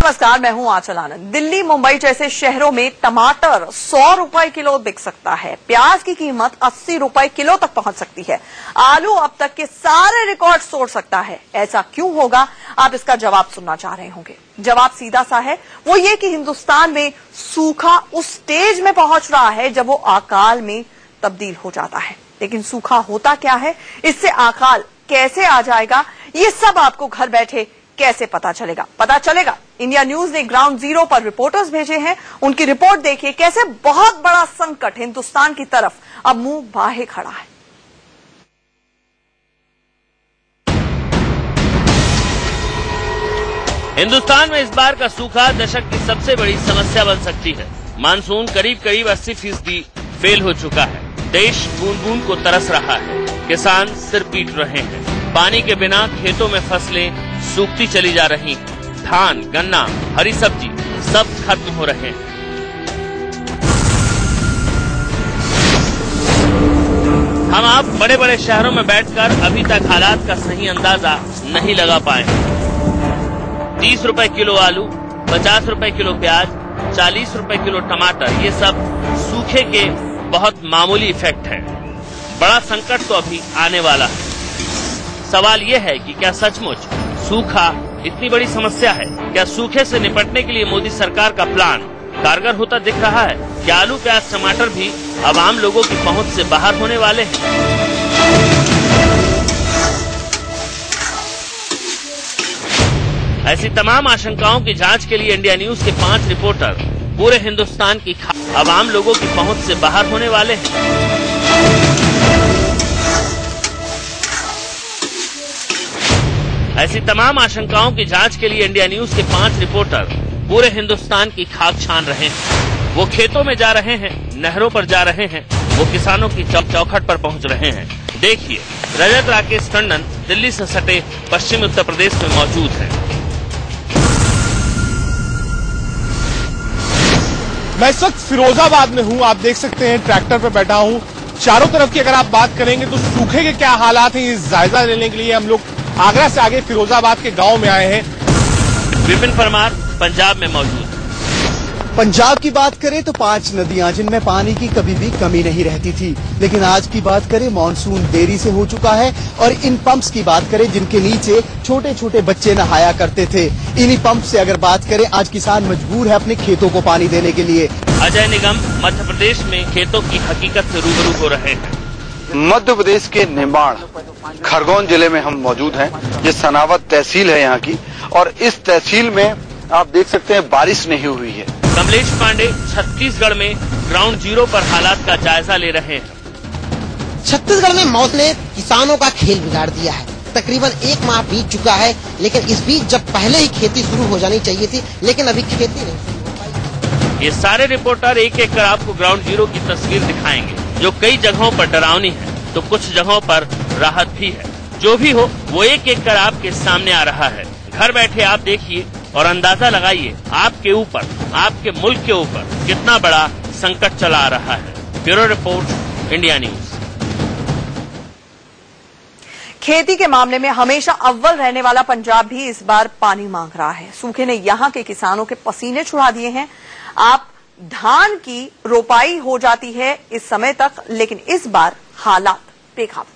नमस्कार, मैं हूं आंचल आनंद। दिल्ली, मुंबई जैसे शहरों में टमाटर 100 रुपए किलो बिक सकता है। प्याज की कीमत 80 रुपए किलो तक पहुंच सकती है। आलू अब तक के सारे रिकॉर्ड तोड़ सकता है। ऐसा क्यों होगा? आप इसका जवाब सुनना चाह रहे होंगे। जवाब सीधा सा है, वो ये कि हिंदुस्तान में सूखा उस स्टेज में पहुंच रहा है जब वो अकाल में तब्दील हो जाता है। लेकिन सूखा होता क्या है, इससे अकाल कैसे आ जाएगा, ये सब आपको घर बैठे कैसे पता चलेगा? इंडिया न्यूज ने ग्राउंड जीरो पर रिपोर्टर्स भेजे हैं। उनकी रिपोर्ट देखिए, कैसे बहुत बड़ा संकट हिंदुस्तान की तरफ अब मुंह बाहे खड़ा है। हिंदुस्तान में इस बार का सूखा दशक की सबसे बड़ी समस्या बन सकती है। मानसून करीब 80% फेल हो चुका है। देश बूंद बूंद को तरस रहा है। किसान सिर पीट रहे हैं। पानी के बिना खेतों में फसलें सूखती चली जा रही हैं। धान, गन्ना, हरी सब्जी सब खत्म हो रहे हैं। हम आप बड़े बड़े शहरों में बैठकर अभी तक हालात का सही अंदाजा नहीं लगा पाए। 30 रुपए किलो आलू, 50 रुपए किलो प्याज, 40 रुपए किलो टमाटर, ये सब सूखे के बहुत मामूली इफेक्ट है। बड़ा संकट तो अभी आने वाला है। सवाल यह है कि क्या सचमुच सूखा इतनी बड़ी समस्या है? क्या सूखे से निपटने के लिए मोदी सरकार का प्लान कारगर होता दिख रहा है? क्या आलू, प्याज, टमाटर भी अब आम लोगों की पहुंच से बाहर होने वाले हैं? ऐसी तमाम आशंकाओं की जांच के लिए इंडिया न्यूज के 5 रिपोर्टर पूरे हिंदुस्तान की अब आम लोगों की पहुंच से बाहर होने वाले हैं। ऐसी तमाम आशंकाओं की जांच के लिए इंडिया न्यूज के 5 रिपोर्टर पूरे हिंदुस्तान की खाक छान रहे हैं। वो खेतों में जा रहे हैं, नहरों पर जा रहे हैं, वो किसानों की चौखट पर पहुंच रहे हैं। देखिए, रजत राकेश टंडन दिल्ली से सटे पश्चिमी उत्तर प्रदेश में मौजूद हैं। मैं इस वक्त फिरोजाबाद में हूं। आप देख सकते हैं ट्रैक्टर पर बैठा हूं। चारों तरफ की अगर आप बात करेंगे तो सूखे के क्या हालात हैं, ये जायजा लेने के लिए हम लोग आगरा से आगे फिरोजाबाद के गांव में आए हैं। विपिन परमार पंजाब में मौजूद। पंजाब की बात करें तो 5 नदियां जिनमें पानी की कभी भी कमी नहीं रहती थी, लेकिन आज की बात करें मानसून देरी से हो चुका है। और इन पंप्स की बात करें जिनके नीचे छोटे छोटे बच्चे नहाया करते थे, इन्हीं पंप से अगर बात करें आज किसान मजबूर है अपने खेतों को पानी देने के लिए। अजय निगम मध्य प्रदेश में खेतों की हकीकत से रूबरू हो रहे हैं। मध्य प्रदेश के निमाड़ खरगोन जिले में हम मौजूद हैं। ये सनावत तहसील है यहाँ की, और इस तहसील में आप देख सकते हैं बारिश नहीं हुई है। कमलेश पांडे छत्तीसगढ़ में ग्राउंड जीरो पर हालात का जायजा ले रहे हैं। छत्तीसगढ़ में मौसम ने किसानों का खेल बिगाड़ दिया है। तकरीबन 1 माह बीत चुका है, लेकिन इस बीच जब पहले ही खेती शुरू हो जानी चाहिए थी, लेकिन अभी खेती नहीं। ये सारे रिपोर्टर एक एक कर आपको ग्राउंड जीरो की तस्वीर दिखाएंगे, जो कई जगहों पर डरावनी है तो कुछ जगहों पर राहत भी है। जो भी हो, वो एक एक कर आपके सामने आ रहा है। घर बैठे आप देखिए और अंदाजा लगाइए आपके ऊपर, आपके मुल्क के ऊपर कितना बड़ा संकट चला आ रहा है। Bureau report, India news. खेती के मामले में हमेशा अव्वल रहने वाला पंजाब भी इस बार पानी मांग रहा है। सूखे ने यहां के किसानों के पसीने छुड़ा दिए हैं। आप धान की रोपाई हो जाती है इस समय तक, लेकिन इस बार हालात बेकाबू।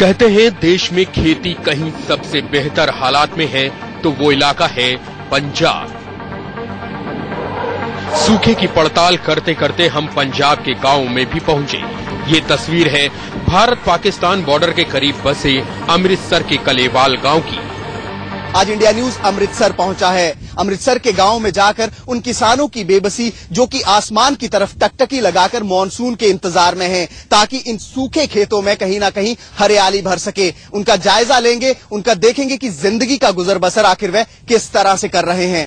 कहते हैं देश में खेती कहीं सबसे बेहतर हालात में है तो वो इलाका है पंजाब। सूखे की पड़ताल करते करते हम पंजाब के गांव में भी पहुंचे। ये तस्वीर है भारत पाकिस्तान बॉर्डर के करीब बसे अमृतसर के कलेवाल गांव की। आज इंडिया न्यूज अमृतसर पहुंचा है। अमृतसर के गांव में जाकर उन किसानों की बेबसी जो कि आसमान की तरफ टकटकी लगाकर मॉनसून के इंतजार में हैं, ताकि इन सूखे खेतों में कहीं ना कहीं हरियाली भर सके, उनका जायजा लेंगे, उनका देखेंगे कि जिंदगी का गुजर बसर आखिर वह किस तरह से कर रहे हैं।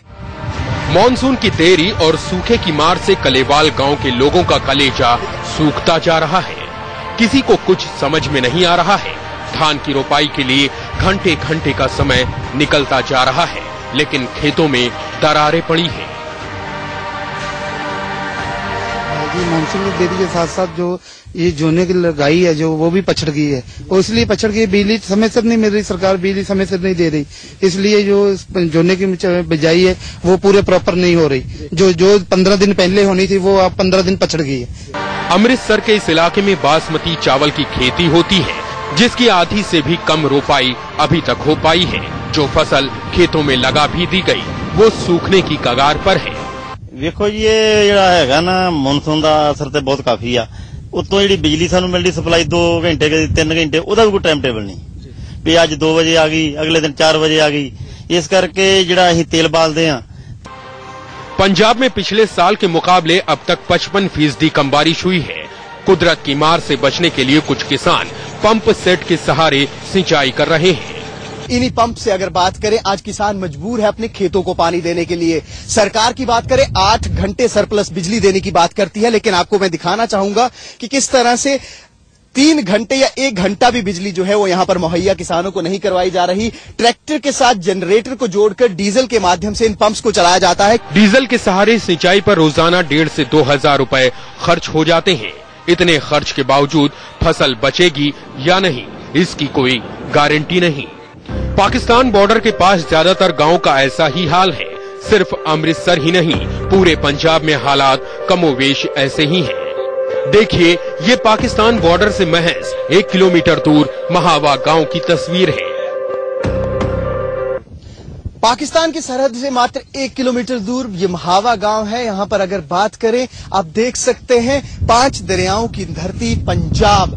मॉनसून की देरी और सूखे की मार से कलेवाल गांव के लोगों का कलेजा सूखता जा रहा है। किसी को कुछ समझ में नहीं आ रहा है। धान की रोपाई के लिए घंटे घंटे का समय निकलता जा रहा है, लेकिन खेतों में दरारें पड़ी हैं। जी मानसून की देरी के साथ साथ जो ये जोने की लगाई है जो वो भी पछड़ गई है और इसलिए पछड़ गई, बिजली समय से नहीं मिल रही, सरकार बिजली समय से नहीं दे रही, इसलिए जो जोने की बिजाई है वो पूरे प्रॉपर नहीं हो रही। जो 15 दिन पहले होनी थी वो अब 15 दिन पछड़ गई है। अमृतसर के इस इलाके में बासमती चावल की खेती होती है, जिसकी आधी से भी कम रोपाई अभी तक हो पाई है। जो फसल खेतों में लगा भी दी गई वो सूखने की कगार पर है। ਵੇਖੋ ਜੀ ਇਹ ਜਿਹੜਾ ਹੈਗਾ ਨਾ ਮੌਨਸੂਨ ਦਾ ਅਸਰ ਤੇ ਬਹੁਤ ਕਾਫੀ ਆ। ਉਤੋਂ ਜਿਹੜੀ ਬਿਜਲੀ ਸਾਨੂੰ ਮਿਲਦੀ ਸਪਲਾਈ 2 ਘੰਟੇ ਕਦੇ 3 ਘੰਟੇ ਉਹਦਾ ਵੀ ਕੋਈ ਟਾਈਮ ਟੇਬਲ ਨਹੀਂ ਵੀ ਅੱਜ 2 ਵਜੇ ਆ ਗਈ ਅਗਲੇ ਦਿਨ 4 ਵਜੇ ਆ ਗਈ। ਇਸ ਕਰਕੇ ਜਿਹੜਾ ਅਸੀਂ ਤੇਲ ਬਾਲਦੇ ਆ। पंजाब में पिछले साल के मुकाबले अब तक 55% कम बारिश हुई है। कुदरत की मार से बचने के लिए कुछ किसान पंप सेट के सहारे सिंचाई कर रहे हैं। इन्हीं पंप से अगर बात करें, आज किसान मजबूर है अपने खेतों को पानी देने के लिए। सरकार की बात करें 8 घंटे सरप्लस बिजली देने की बात करती है, लेकिन आपको मैं दिखाना चाहूंगा कि किस तरह से 3 घंटे या 1 घंटा भी बिजली जो है वो यहाँ पर मुहैया किसानों को नहीं करवाई जा रही। ट्रैक्टर के साथ जनरेटर को जोड़कर डीजल के माध्यम से इन पंप्स को चलाया जाता है। डीजल के सहारे सिंचाई पर रोजाना 1,500 से 2,000 रुपए खर्च हो जाते हैं। इतने खर्च के बावजूद फसल बचेगी या नहीं, इसकी कोई गारंटी नहीं। पाकिस्तान बॉर्डर के पास ज्यादातर गांव का ऐसा ही हाल है। सिर्फ अमृतसर ही नहीं, पूरे पंजाब में हालात कमोवेश ऐसे ही हैं। देखिए, ये पाकिस्तान बॉर्डर से महज 1 किलोमीटर दूर महावा गांव की तस्वीर है। पाकिस्तान की सरहद से मात्र 1 किलोमीटर दूर ये महावा गांव है। यहाँ पर अगर बात करें, आप देख सकते हैं 5 दरियाओं की धरती पंजाब,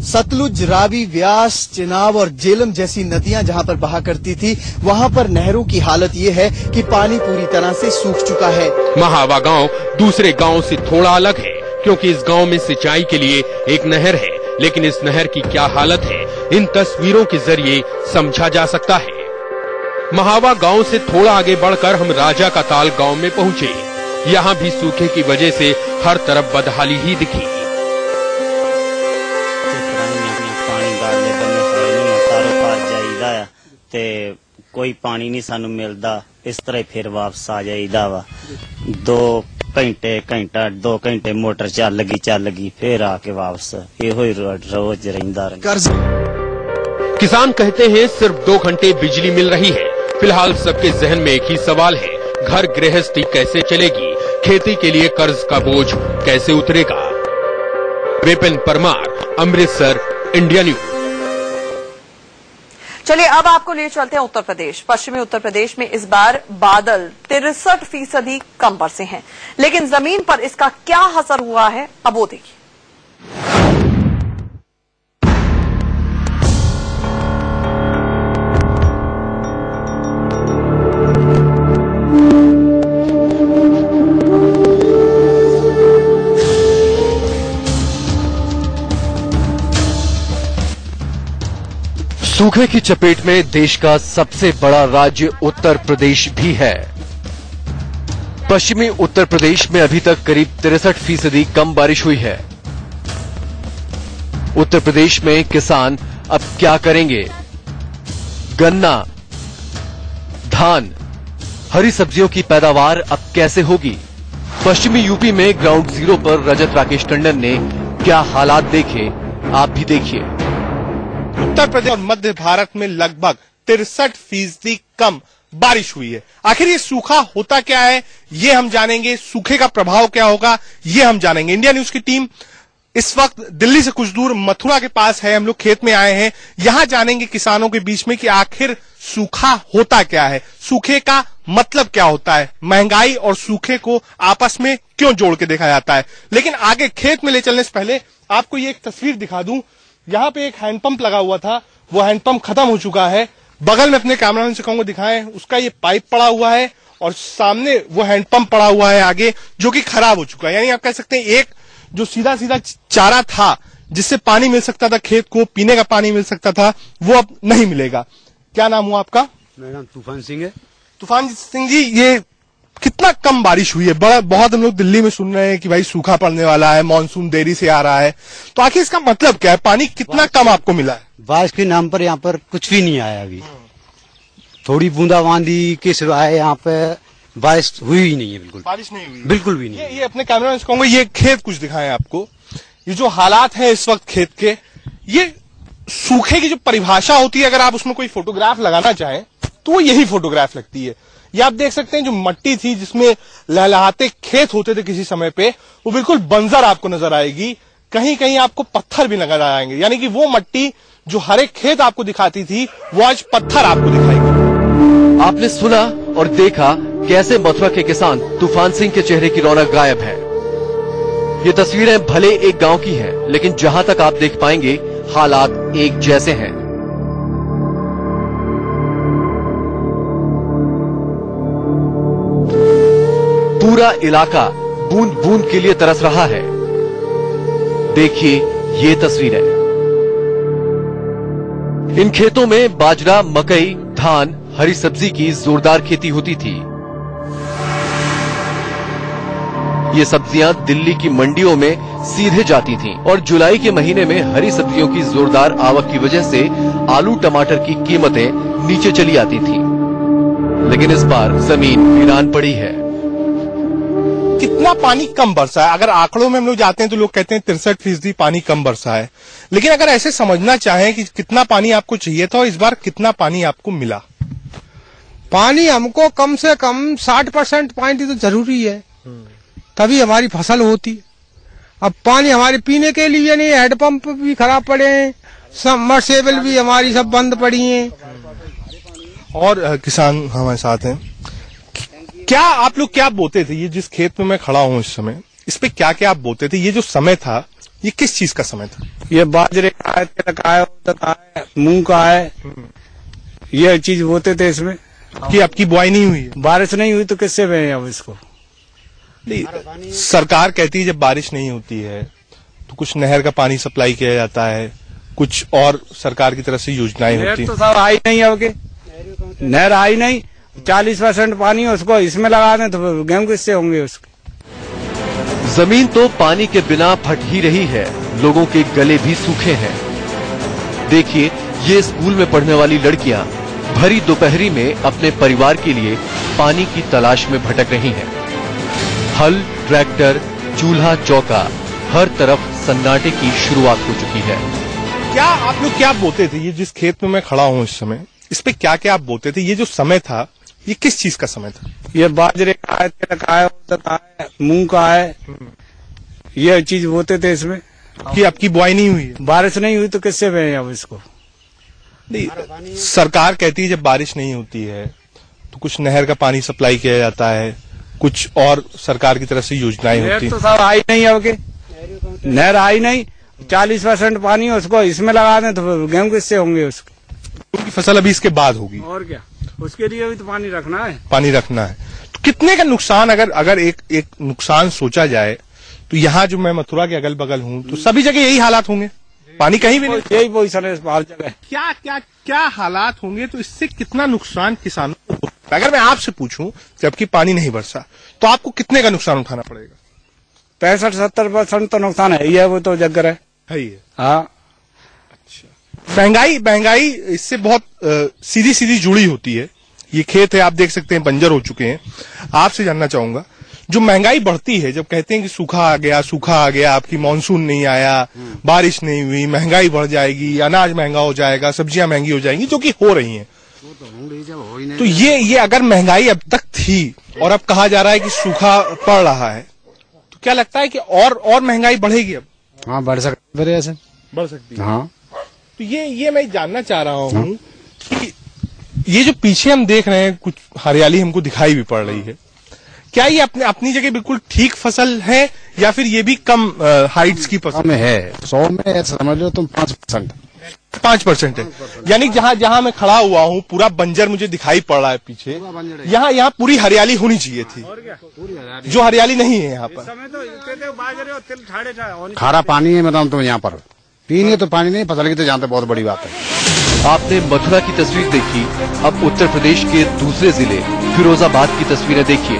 सतलुज, रावी, व्यास, चिनाब और जेलम जैसी नदियां जहां पर बहा करती थी, वहां पर नहरों की हालत ये है कि पानी पूरी तरह से सूख चुका है। महावा गांव दूसरे गांव से थोड़ा अलग है, क्योंकि इस गांव में सिंचाई के लिए एक नहर है, लेकिन इस नहर की क्या हालत है, इन तस्वीरों के जरिए समझा जा सकता है। महावा गांव से थोड़ा आगे बढ़कर हम राजा का ताल गांव में पहुंचे। यहाँ भी सूखे की वजह से हर तरफ बदहाली ही दिखी। ਤੇ ਕੋਈ ਪਾਣੀ ਨਹੀਂ ਸਾਨੂੰ ਮਿਲਦਾ, ਇਸ ਤਰ੍ਹਾਂ ਹੀ ਫਿਰ ਵਾਪਸ ਆ ਜਾਈਦਾ ਵਾ। 2 ਘੰਟੇ ਮੋਟਰ ਚੱਲ ਗਈ ਫਿਰ ਆ ਕੇ ਵਾਪਸ ਇਹੋ ਹੀ ਰੋਜ਼ ਰਹਿੰਦਾ। किसान कहते हैं सिर्फ 2 घंटे बिजली मिल रही है। फिलहाल सबके जहन में एक ही सवाल है, घर गृहस्थी कैसे चलेगी, खेती के लिए कर्ज का बोझ कैसे उतरेगा। Vipin Parmar, Amritsar, India news. चलिए अब आपको ले चलते हैं उत्तर प्रदेश। पश्चिमी उत्तर प्रदेश में इस बार बादल 63% कम बरसे हैं, लेकिन जमीन पर इसका क्या असर हुआ है अब वो देखिए। सूखे की चपेट में देश का सबसे बड़ा राज्य उत्तर प्रदेश भी है। पश्चिमी उत्तर प्रदेश में अभी तक करीब 63% कम बारिश हुई है। उत्तर प्रदेश में किसान अब क्या करेंगे? गन्ना, धान, हरी सब्जियों की पैदावार अब कैसे होगी? पश्चिमी यूपी में ग्राउंड जीरो पर रजत राकेश टंडन ने क्या हालात देखे, आप भी देखिए। उत्तर प्रदेश और मध्य भारत में लगभग 63% कम बारिश हुई है। आखिर ये सूखा होता क्या है, ये हम जानेंगे। सूखे का प्रभाव क्या होगा, ये हम जानेंगे। इंडिया न्यूज की टीम इस वक्त दिल्ली से कुछ दूर मथुरा के पास है। हम लोग खेत में आए हैं, यहां जानेंगे किसानों के बीच में कि आखिर सूखा होता क्या है, सूखे का मतलब क्या होता है, महंगाई और सूखे को आपस में क्यों जोड़ के देखा जाता है। लेकिन आगे खेत में ले चलने से पहले आपको ये एक तस्वीर दिखा दूं। यहाँ पे एक हैंडपंप लगा हुआ था, वो हैंडपंप खत्म हो चुका है। बगल में अपने कैमरामैन से कहूंगा दिखाएं, उसका ये पाइप पड़ा हुआ है और सामने वो हैंडपंप पड़ा हुआ है आगे, जो कि खराब हो चुका है। यानी आप कह सकते हैं एक जो सीधा सीधा चारा था, जिससे पानी मिल सकता था खेत को, पीने का पानी मिल सकता था, वो अब नहीं मिलेगा। क्या नाम हुआ आपका? मेरा नाम तूफान सिंह है। तूफान सिंह जी, ये कितना कम बारिश हुई है? बहुत हम लोग दिल्ली में सुन रहे हैं कि भाई सूखा पड़ने वाला है, मानसून देरी से आ रहा है, तो आखिर इसका मतलब क्या है? पानी कितना कम आपको मिला है? बारिश के नाम पर यहाँ पर कुछ भी नहीं आया। अभी थोड़ी बूंदाबांदी के सिवाय यहाँ पे बारिश हुई ही नहीं है, बिल्कुल बारिश नहीं हुई, बिल्कुल भी नहीं। ये अपने कैमरा मैन से कहूंगा ये खेत कुछ दिखाएं आपको। ये जो हालात है इस वक्त खेत के, ये सूखे की जो परिभाषा होती है, अगर आप उसमें कोई फोटोग्राफ लगाना चाहें तो वो यही फोटोग्राफ लगती है। ये आप देख सकते हैं जो मट्टी थी जिसमें लहलहाते खेत होते थे किसी समय पे, वो बिल्कुल बंजर आपको नजर आएगी। कहीं कहीं आपको पत्थर भी नजर आएंगे, यानी कि वो मट्टी जो हर एक खेत आपको दिखाती थी वो आज पत्थर आपको दिखाएगी। आपने सुना और देखा कैसे मथुरा के किसान तूफान सिंह के चेहरे की रौनक गायब है। ये तस्वीरें भले एक गांव की हैं, लेकिन जहां तक आप देख पाएंगे हालात एक जैसे हैं। पूरा इलाका बूंद बूंद के लिए तरस रहा है। देखिए ये तस्वीरें। इन खेतों में बाजरा, मकई, धान, हरी सब्जी की जोरदार खेती होती थी। ये सब्जियां दिल्ली की मंडियों में सीधे जाती थीं और जुलाई के महीने में हरी सब्जियों की जोरदार आवक की वजह से आलू टमाटर की कीमतें नीचे चली आती थीं। लेकिन इस बार जमीन वीरान पड़ी है। कितना पानी कम बरसा है? अगर आंकड़ों में हम लोग जाते हैं तो लोग कहते हैं 63% पानी कम बरसा है, लेकिन अगर ऐसे समझना चाहें कि कितना पानी आपको चाहिए था, इस बार कितना पानी आपको मिला? पानी हमको कम से कम 60% पानी तो जरूरी है, तभी हमारी फसल होती। अब पानी हमारे पीने के लिए नहीं, हैंडपंप भी खराब पड़े हैं, सबमर्सिबल भी हमारी सब बंद पड़ी हैं। और किसान हमारे साथ हैं। क्या आप लोग क्या बोते थे? ये जिस खेत में मैं खड़ा हूँ इस समय, इस पे क्या क्या आप बोते थे? ये जो समय था ये किस चीज का समय था? ये बाजरे का है, तिलक का है, उड़द का है, मूंग का है, ये चीज बोते थे इसमें। कि आपकी बुआई नहीं हुई है? बारिश नहीं हुई तो किससे बेचें अब इसको? सरकार कहती है जब बारिश नहीं होती है तो कुछ नहर का पानी सप्लाई किया जाता है, कुछ और सरकार की तरफ से योजनाएं होती हैं। तो सब आई नहीं, अब के नहर आई नहीं, 40% पानी उसको इसमें लगा दें तो गेहूं किससे होंगे उसके? जमीन तो पानी के बिना फट ही रही है, लोगों के गले भी सूखे हैं। देखिए ये स्कूल में पढ़ने वाली लड़कियां भरी दोपहरी में अपने परिवार के लिए पानी की तलाश में भटक रही हैं। हल, ट्रैक्टर, चूल्हा, चौका, हर तरफ सन्नाटे की शुरुआत हो चुकी है। क्या आप लोग क्या बोते थे? ये जिस खेत में मैं खड़ा हूँ इस समय, इस पे क्या क्या आप बोते थे? ये जो समय था ये किस चीज का समय था? ये बाजरे का है, तिलक का है, उड़द का है, मूंग का है, ये चीज बोते थे इसमें। कि आपकी बुआई नहीं हुई है? बारिश नहीं हुई तो किससे बेचें अब इसको? सरकार कहती है जब बारिश नहीं होती है तो कुछ नहर का पानी सप्लाई किया जाता है, कुछ और सरकार की तरफ से योजनाएं होती हैं। तो सब आई नहीं, अब के नहर आई नहीं, 40% पानी उसको इसमें लगा दें तो गेहूं किससे होंगे उसके? उनकी फसल अभी इसके बाद होगी। और क्या, उसके लिए भी तो पानी रखना है। पानी रखना है तो कितने का नुकसान? अगर एक नुकसान सोचा जाए तो यहाँ जो मैं मथुरा के अगल बगल हूँ तो सभी जगह यही हालात होंगे, पानी कहीं भी नहीं, यही पोजीशन है हर जगह। क्या क्या क्या हालात होंगे? तो इससे कितना नुकसान किसानों को होगा? अगर मैं आपसे पूछूं जबकि पानी नहीं बरसा तो आपको कितने का नुकसान उठाना पड़ेगा? 65-70% तो नुकसान है ही है, वो तो जगह है ही है। हाँ। महंगाई इससे बहुत सीधी सीधी जुड़ी होती है। ये खेत है, आप देख सकते हैं बंजर हो चुके हैं। आपसे जानना चाहूंगा, जो महंगाई बढ़ती है, जब कहते हैं कि सूखा आ गया, आपकी मानसून नहीं आया, बारिश नहीं हुई, महंगाई बढ़ जाएगी, अनाज महंगा हो जाएगा, सब्जियां महंगी हो जाएंगी, जो कि हो रही हैं। तो ये अगर महंगाई अब तक थी और अब कहा जा रहा है कि सूखा पड़ रहा है, तो क्या लगता है कि और महंगाई बढ़ेगी अब? हाँ, बढ़ सकती है, बढ़ सकती है। हाँ। तो ये मैं जानना चाह रहा हूँ कि ये जो पीछे हम देख रहे हैं कुछ हरियाली हमको दिखाई भी पड़ रही है, क्या ये अपनी जगह बिल्कुल ठीक फसल है या फिर ये भी कम हाइट्स की फसल में है? 100 में समझ लो तुम 5% है। यानी जहाँ मैं खड़ा हुआ हूँ पूरा बंजर मुझे दिखाई पड़ रहा है पीछे। यहाँ पूरी हरियाली होनी चाहिए थी, जो हरियाली नहीं है यहाँ पर। खारा पानी है मैडम, तो यहाँ पर पीने तो पानी नहीं, फसल की तो जानते, बहुत बड़ी बात है। आपने मथुरा की तस्वीर देखी, अब उत्तर प्रदेश के दूसरे जिले फिरोजाबाद की तस्वीरें देखिए।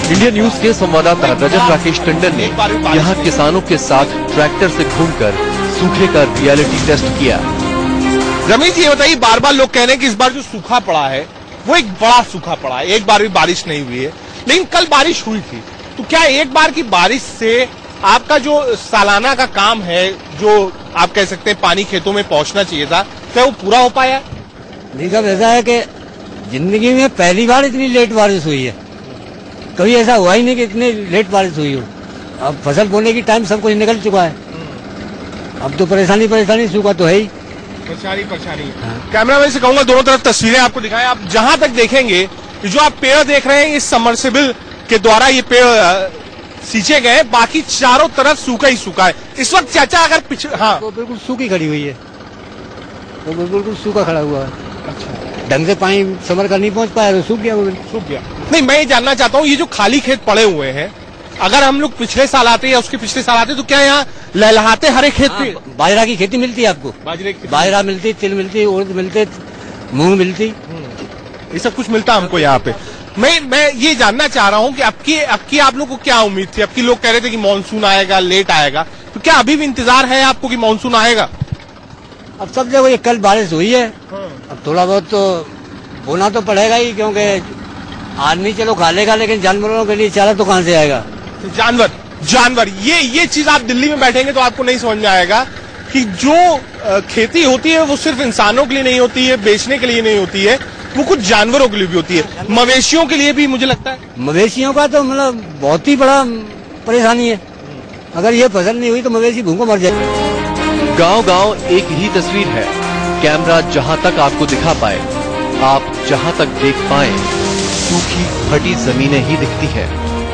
इंडिया न्यूज के संवाददाता रजत राकेश टंडन ने यहाँ किसानों के साथ ट्रैक्टर से घूमकर सूखे का रियलिटी टेस्ट किया। रमेश, ये बताइए, बार बार लोग कह रहे हैं कि इस बार जो सूखा पड़ा है वो एक बड़ा सूखा पड़ा है, एक बार भी बारिश नहीं हुई है। लेकिन कल बारिश हुई थी, तो क्या एक बार की बारिश से आपका जो सालाना का काम है, जो आप कह सकते हैं पानी खेतों में पहुंचना चाहिए था, क्या वो पूरा हो पाया? जी साहब, ऐसा है कि जिंदगी में पहली बार इतनी लेट बारिश हुई है। कभी ऐसा हुआ ही नहीं कि इतनी लेट बारिश हुई हो। अब फसल बोने की टाइम सब कुछ निकल चुका है, अब तो परेशानी सूखा तो है ही। परेशानी। कैमरामैन से कहूंगा दोनों तरफ तस्वीरें आपको दिखाएं। आप जहां तक देखेंगे, जो आप पेड़ देख रहे हैं, इस सबमर्सिबल के द्वारा ये पेड़ सींचे गए, बाकी चारों तरफ सूखा ही सूखा है इस वक्त। चाचा अगर पीछे, हाँ, वो बिल्कुल सूखी खड़ी हुई है, वो बिल्कुल सूखा खड़ा हुआ है। अच्छा, ढंग से पानी समर का नहीं पहुंच पाया तो सूख गया, वो सूख गया। नहीं, मैं ये जानना चाहता हूँ, ये जो खाली खेत पड़े हुए हैं, अगर हम लोग पिछले साल आते या उसके पिछले साल आते, तो क्या यहाँ लहलहाते हरे खेत पे बाजरा की खेती मिलती है आपको? बाजरा मिलती, तिल मिलती, उड़द मिलते, मूंग मिलती, ये सब कुछ मिलता हमको यहाँ पे। मैं ये जानना चाह रहा हूँ कि आपकी आप लोग को क्या उम्मीद थी? आपकी लोग कह रहे थे कि मानसून आएगा, लेट आएगा, तो क्या अभी भी इंतजार है आपको कि मानसून आएगा? अब सब जगह ये कल बारिश हुई है, अब थोड़ा बहुत तो बोना तो पड़ेगा ही, क्योंकि आदमी चलो खा लेगा, लेकिन जानवरों के लिए चारा तो कहाँ से आएगा? जानवर ये चीज आप दिल्ली में बैठेंगे तो आपको नहीं समझ में आएगा कि जो खेती होती है वो सिर्फ इंसानों के लिए नहीं होती है, बेचने के लिए नहीं होती है, वो कुछ जानवरों के लिए भी होती है, मवेशियों के लिए भी। मुझे लगता है मवेशियों का तो मतलब बहुत ही बड़ा परेशानी है। अगर ये फसल नहीं हुई तो मवेशी भूखों मर जाएगी। गांव-गांव एक ही तस्वीर है, कैमरा जहां तक आपको दिखा पाए, आप जहां तक देख पाए, सूखी फटी जमीनें ही दिखती है।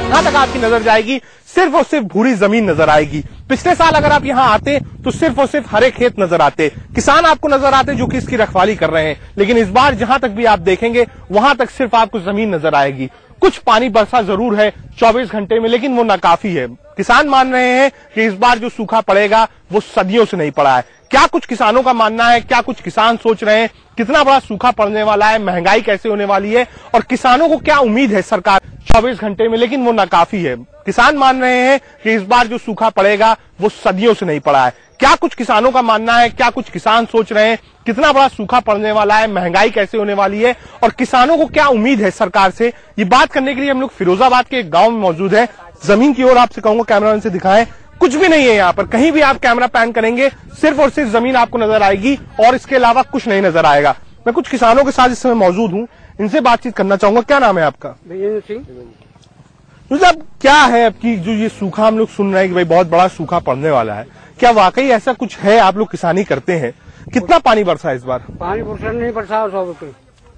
जहां तक आपकी नजर जाएगी सिर्फ और सिर्फ भूरी जमीन नजर आएगी। पिछले साल अगर आप यहाँ आते तो सिर्फ और सिर्फ हरे खेत नजर आते, किसान आपको नजर आते जो कि इसकी रखवाली कर रहे हैं। लेकिन इस बार जहां तक भी आप देखेंगे वहां तक सिर्फ आपको जमीन नजर आएगी। कुछ पानी बरसा जरूर है 24 घंटे में, लेकिन वो नाकाफी है। किसान मान रहे हैं कि इस बार जो सूखा पड़ेगा वो सदियों से नहीं पड़ा है। क्या कुछ किसानों का मानना है, क्या कुछ किसान सोच रहे हैं, कितना बड़ा सूखा पड़ने वाला है, महंगाई कैसे होने वाली है, और किसानों को क्या उम्मीद है सरकार 24 घंटे में, लेकिन वो नाकाफी है। किसान मान रहे हैं कि इस बार जो सूखा पड़ेगा वो सदियों से नहीं पड़ा है। क्या कुछ किसानों का मानना है, क्या कुछ किसान सोच रहे हैं, कितना बड़ा सूखा पड़ने वाला है, महंगाई कैसे होने वाली है, और किसानों को क्या उम्मीद है सरकार से, ये बात करने के लिए हम लोग फिरोजाबाद के एक गांव में मौजूद है। जमीन की ओर आपसे कहूंगा कैमरामैन से दिखाएं, कुछ भी नहीं है यहाँ पर, कहीं भी आप कैमरा पैन करेंगे सिर्फ और सिर्फ जमीन आपको नजर आएगी और इसके अलावा कुछ नहीं नजर आएगा। मैं कुछ किसानों के साथ इस समय मौजूद हूँ, इनसे बातचीत करना चाहूंगा। क्या नाम है आपका? वीरेंद्र सिंह। मतलब क्या है आपकी जो ये सूखा हम लोग सुन रहे हैं कि भाई बहुत बड़ा सूखा पड़ने वाला है, क्या वाकई ऐसा कुछ है? आप लोग किसानी करते हैं, कितना पानी बरसा है इस बार? पानी बरसा नहीं बरसा,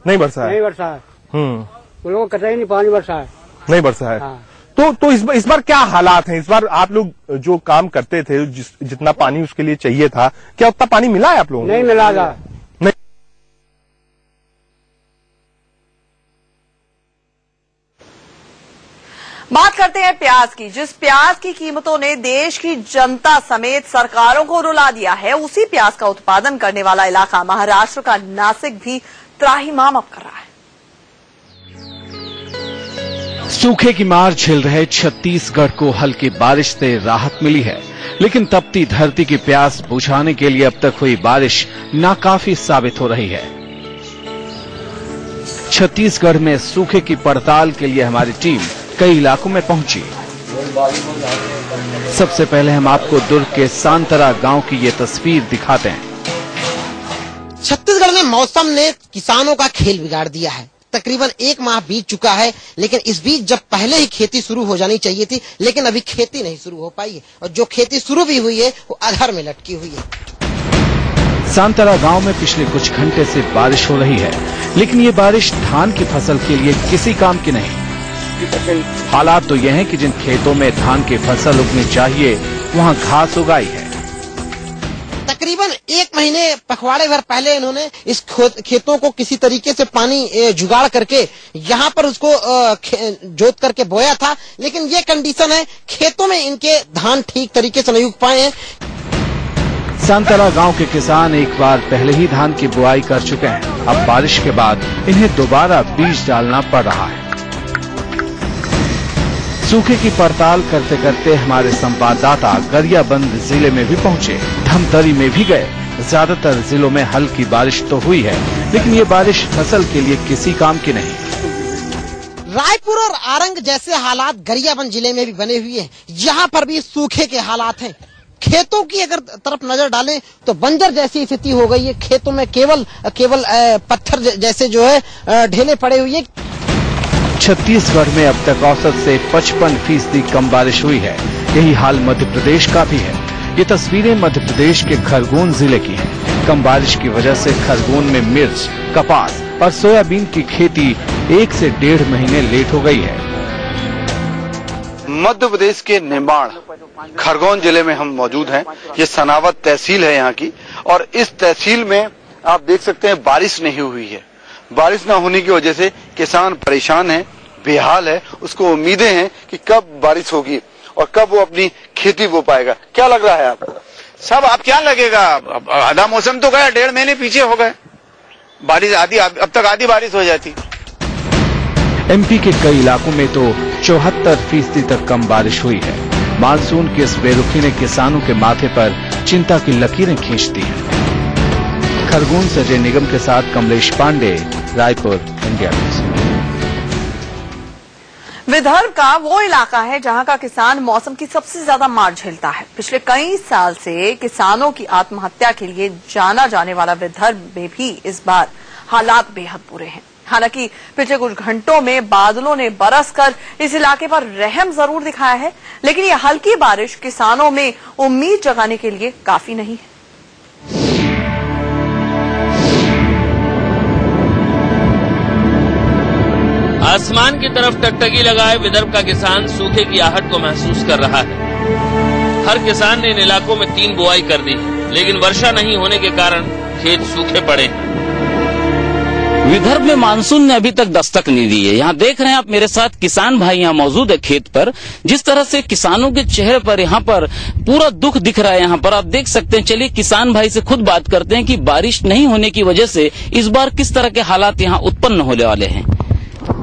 नहीं बरसा है, नहीं बरसा है। उन लोगों को कतई नहीं पानी बरसा है, नहीं बरसा है। हाँ। तो इस बार क्या हालात हैं? इस बार आप लोग जो काम करते थे, जितना पानी उसके लिए चाहिए था, क्या उतना पानी मिला है आप लोगों को? नहीं मिला था। बात करते हैं प्याज की। जिस प्याज की कीमतों ने देश की जनता समेत सरकारों को रुला दिया है, उसी प्याज का उत्पादन करने वाला इलाका महाराष्ट्र का नासिक भी त्राहिमाम अब कर रहा है। सूखे की मार झेल रहे छत्तीसगढ़ को हल्की बारिश से राहत मिली है, लेकिन तपती धरती की प्यास बुझाने के लिए अब तक हुई बारिश नाकाफी साबित हो रही है। छत्तीसगढ़ में सूखे की पड़ताल के लिए हमारी टीम कई इलाकों में पहुंची। सबसे पहले हम आपको दुर्ग के सांतरा गांव की ये तस्वीर दिखाते हैं। छत्तीसगढ़ में मौसम ने किसानों का खेल बिगाड़ दिया है। तकरीबन 1 माह बीत चुका है, लेकिन इस बीच जब पहले ही खेती शुरू हो जानी चाहिए थी, लेकिन अभी खेती नहीं शुरू हो पाई है, और जो खेती शुरू भी हुई है वो आधार में लटकी हुई है। सांतरा गांव में पिछले कुछ घंटे से बारिश हो रही है, लेकिन ये बारिश धान की फसल के लिए किसी काम की नहीं। हालात तो यह है कि जिन खेतों में धान की फसल उगनी चाहिए वहां घास उगाई है। तकरीबन 1 महीने पखवाड़े भर पहले इन्होंने इस खेतों को किसी तरीके से पानी जुगाड़ करके यहाँ पर उसको जोत करके बोया था, लेकिन ये कंडीशन है, खेतों में इनके धान ठीक तरीके से नहीं उग पाए हैं। सांतरा गांव के किसान एक बार पहले ही धान की बुआई कर चुके हैं। अब बारिश के बाद इन्हें दोबारा बीज डालना पड़ रहा है। सूखे की पड़ताल करते करते हमारे संवाददाता गरियाबंद जिले में भी पहुंचे, धमतरी में भी गए, ज्यादातर जिलों में हल्की बारिश तो हुई है, लेकिन ये बारिश फसल के लिए किसी काम की नहीं। रायपुर और आरंग जैसे हालात गरियाबंद जिले में भी बने हुए हैं। यहाँ पर भी सूखे के हालात हैं। खेतों की अगर तरफ नजर डालें तो बंजर जैसी स्थिति हो गई है। खेतों में केवल पत्थर जैसे जो है ढेले पड़े हुए हैं। छत्तीसगढ़ में अब तक औसत से 55% कम बारिश हुई है। यही हाल मध्य प्रदेश का भी है। ये तस्वीरें मध्य प्रदेश के खरगोन जिले की हैं। कम बारिश की वजह से खरगोन में मिर्च, कपास और सोयाबीन की खेती 1 से 1.5 महीने लेट हो गई है। मध्य प्रदेश के निमाड़ खरगोन जिले में हम मौजूद हैं। ये सनावत तहसील है यहाँ की, और इस तहसील में आप देख सकते हैं बारिश नहीं हुई है। बारिश न होने की वजह से किसान परेशान है, बेहाल है। उसको उम्मीदें हैं कि कब बारिश होगी और कब वो अपनी खेती बो पाएगा। क्या लग रहा है आपको? सब अब क्या लगेगा, आधा मौसम तो गया, 1.5 महीने पीछे हो गए। बारिश आधी, अब तक आधी बारिश हो जाती। एमपी के कई इलाकों में तो 74% तक कम बारिश हुई है। मानसून की इस बेरुखी ने किसानों के माथे पर चिंता की लकीरें खींच दी हैं। खरगोन से अजय निगम के साथ कमलेश पांडे, रायपुर, इंडिया न्यूज। विदर्भ का वो इलाका है जहां का किसान मौसम की सबसे ज्यादा मार झेलता है। पिछले कई साल से किसानों की आत्महत्या के लिए जाना जाने वाला विदर्भ में भी इस बार हालात बेहद बुरे हैं। हालांकि पिछले कुछ घंटों में बादलों ने बरसकर इस इलाके पर रहम जरूर दिखाया है, लेकिन ये हल्की बारिश किसानों में उम्मीद जगाने के लिए काफी नहीं है। आसमान की तरफ टकटकी लगाए विदर्भ का किसान सूखे की आहट को महसूस कर रहा है। हर किसान ने इन इलाकों में 3 बुआई कर दी, लेकिन वर्षा नहीं होने के कारण खेत सूखे पड़े हैं। विदर्भ में मानसून ने अभी तक दस्तक नहीं दी है। यहाँ देख रहे हैं आप मेरे साथ किसान भाई यहाँ मौजूद है खेत पर। जिस तरह से किसानों के चेहरे पर यहाँ पर पूरा दुख दिख रहा है, यहाँ पर आप देख सकते हैं। चलिए किसान भाई से खुद बात करते हैं कि बारिश नहीं होने की वजह से इस बार किस तरह के हालात यहाँ उत्पन्न होने वाले हैं।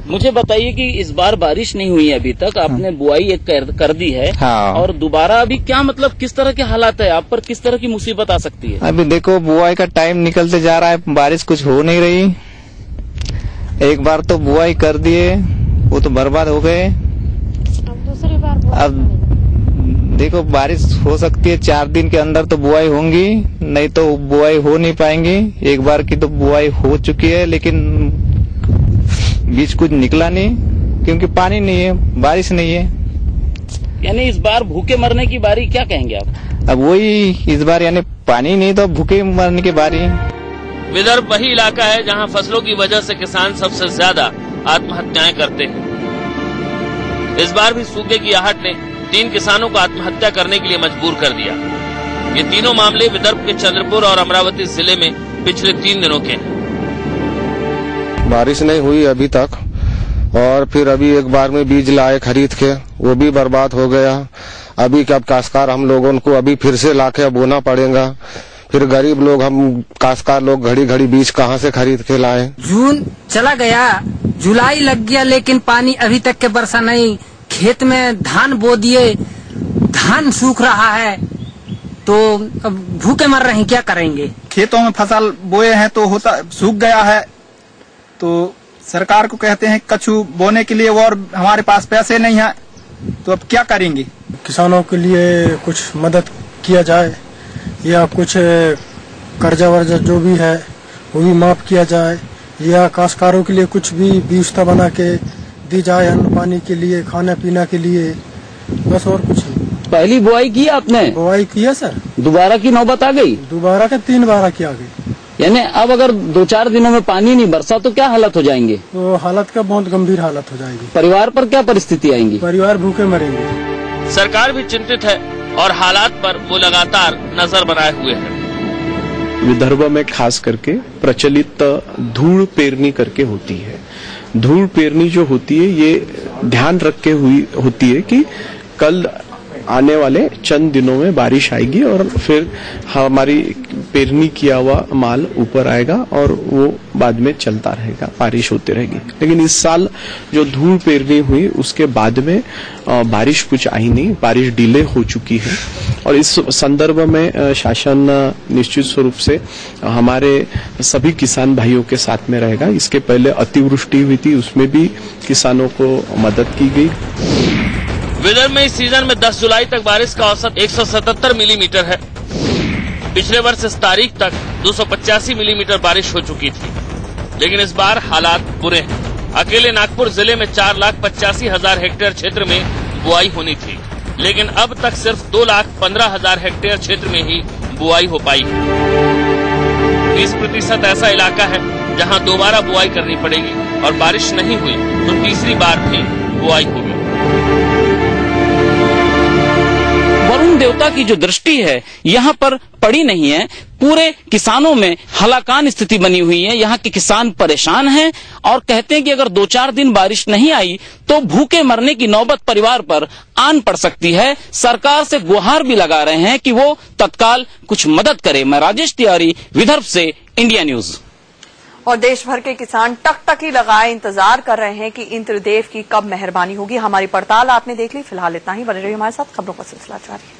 मुझे बताइए कि इस बार बारिश नहीं हुई है अभी तक, आपने बुआई एक कर दी है। हाँ। और दोबारा अभी क्या मतलब किस तरह के हालात है, आप पर किस तरह की मुसीबत आ सकती है? अभी देखो बुआई का टाइम निकलते जा रहा है, बारिश कुछ हो नहीं रही। एक बार तो बुआई कर दिए, वो तो बर्बाद हो गए। दूसरी बार अब देखो बारिश हो सकती है, 4 दिन के अंदर तो बुआई होंगी, नहीं तो बुआई हो नहीं पाएंगी। एक बार की तो बुआई हो चुकी है, लेकिन बीज कुछ निकला नहीं, क्योंकि पानी नहीं है, बारिश नहीं है। यानी इस बार भूखे मरने की बारी, क्या कहेंगे आप? अब वही इस बार, यानी पानी नहीं तो भूखे मरने की बारी। विदर्भ वही इलाका है जहां फसलों की वजह से किसान सबसे ज्यादा आत्महत्याएं करते हैं। इस बार भी सूखे की आहट ने 3 किसानों को आत्महत्या करने के लिए मजबूर कर दिया। ये तीनों मामले विदर्भ के चंद्रपुर और अमरावती जिले में पिछले 3 दिनों के हैं। बारिश नहीं हुई अभी तक, और फिर अभी एक बार में बीज लाए खरीद के, वो भी बर्बाद हो गया। अभी क्या काश्तकार हम लोगों को अभी फिर से लाके बोना पड़ेगा। फिर गरीब लोग, हम काश्तकार लोग घड़ी घड़ी बीज कहाँ से खरीद के लाए? जून चला गया, जुलाई लग गया, लेकिन पानी अभी तक के बरसा नहीं। खेत में धान बो दिए, धान सूख रहा है, तो अब भूखे मर रहे हैं, क्या करेंगे? खेतों में फसल बोए हैं तो होता सूख गया है, तो सरकार को कहते हैं कछु बोने के लिए, और हमारे पास पैसे नहीं है, तो अब क्या करेंगे? किसानों के लिए कुछ मदद किया जाए, या कुछ कर्जा वर्जा जो भी है वो भी माफ किया जाए, या काश्तकारों के लिए कुछ भी व्यवस्था बना के दी जाए, अन्न पानी के लिए, खाने पीने के लिए, बस और कुछ नहीं। पहली बुआई की आपने? बुआई किया सर। दोबारा की नौबत आ गई? दोबारा के 3 बार की आ गई। यानी अब अगर 2-4 दिनों में पानी नहीं बरसा तो क्या हालत हो जाएंगे? तो हालत का बहुत गंभीर हालत हो जाएगी। परिवार पर क्या परिस्थिति आएंगी? परिवार भूखे मरेंगे। सरकार भी चिंतित है और हालात पर वो लगातार नजर बनाए हुए हैं। विदर्भ में खास करके प्रचलित धूल पेरनी करके होती है। धूल पेरनी जो होती है, ये ध्यान रख के हुई होती है कि कल आने वाले चंद दिनों में बारिश आएगी और फिर हमारी पेरनी किया हुआ माल ऊपर आएगा और वो बाद में चलता रहेगा, बारिश होती रहेगी। लेकिन इस साल जो धूल पेरनी हुई उसके बाद में बारिश कुछ आई नहीं, बारिश डिले हो चुकी है और इस संदर्भ में शासन निश्चित स्वरूप से हमारे सभी किसान भाइयों के साथ में रहेगा। इसके पहले अतिवृष्टि हुई थी, उसमें भी किसानों को मदद की गई। विदर्भ में इस सीजन में 10 जुलाई तक बारिश का औसत 177 मिलीमीटर है। पिछले वर्ष इस तारीख तक 285 मिलीमीटर बारिश हो चुकी थी, लेकिन इस बार हालात बुरे हैं। अकेले नागपुर जिले में 4,85,000 हेक्टेयर क्षेत्र में बुआई होनी थी, लेकिन अब तक सिर्फ 2,15,000 हेक्टेयर क्षेत्र में ही बुआई हो पाई। 30% ऐसा इलाका है जहां दोबारा बुआई करनी पड़ेगी और बारिश नहीं हुई तो तीसरी बार भी बुआई होगी। वरुण देवता की जो दृष्टि है यहाँ पर पड़ी नहीं है, पूरे किसानों में हलाकान स्थिति बनी हुई है। यहाँ के किसान परेशान हैं और कहते हैं कि अगर 2-4 दिन बारिश नहीं आई तो भूखे मरने की नौबत परिवार पर आन पड़ सकती है। सरकार से गुहार भी लगा रहे हैं कि वो तत्काल कुछ मदद करे। मैं राजेश तिवारी, विदर्भ से, इंडिया न्यूज। और देश भर के किसान टकटकी लगाए इंतजार कर रहे हैं कि इंद्रदेव की कब मेहरबानी होगी। हमारी पड़ताल आपने देख ली। फिलहाल इतना ही। बने रहिए हमारे साथ, खबरों का सिलसिला जारी है।